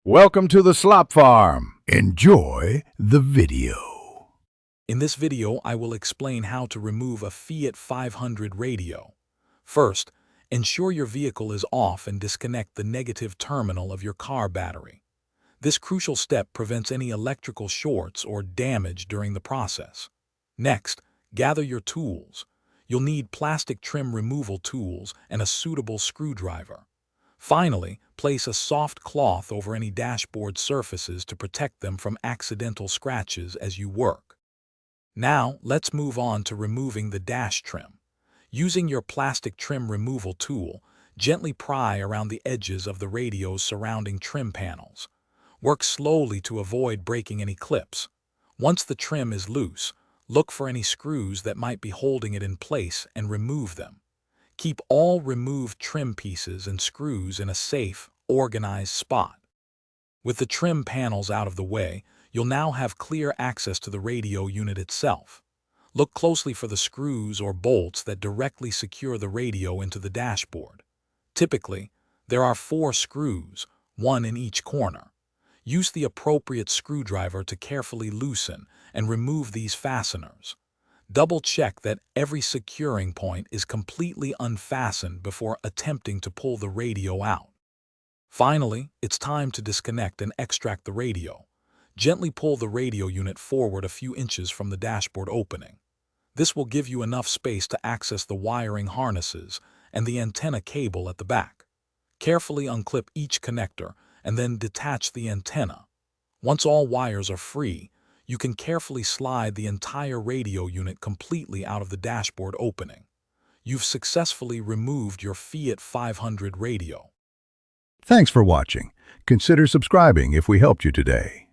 Welcome to the Slop Farm. Enjoy the video. In this video, I will explain how to remove a Fiat 500 radio. First, ensure your vehicle is off and disconnect the negative terminal of your car battery. This crucial step prevents any electrical shorts or damage during the process. Next, gather your tools. You'll need plastic trim removal tools and a suitable screwdriver. Finally, place a soft cloth over any dashboard surfaces to protect them from accidental scratches as you work. Now, let's move on to removing the dash trim. Using your plastic trim removal tool, gently pry around the edges of the radio's surrounding trim panels. Work slowly to avoid breaking any clips. Once the trim is loose, look for any screws that might be holding it in place and remove them. Keep all removed trim pieces and screws in a safe, organized spot. With the trim panels out of the way, you'll now have clear access to the radio unit itself. Look closely for the screws or bolts that directly secure the radio into the dashboard. Typically, there are 4 screws, 1 in each corner. Use the appropriate screwdriver to carefully loosen and remove these fasteners. Double-check that every securing point is completely unfastened before attempting to pull the radio out. Finally, it's time to disconnect and extract the radio. Gently pull the radio unit forward a few inches from the dashboard opening. This will give you enough space to access the wiring harnesses and the antenna cable at the back. Carefully unclip each connector and then detach the antenna. Once all wires are free, you can carefully slide the entire radio unit completely out of the dashboard opening. You've successfully removed your Fiat 500 radio. Thanks for watching. Consider subscribing if we helped you today.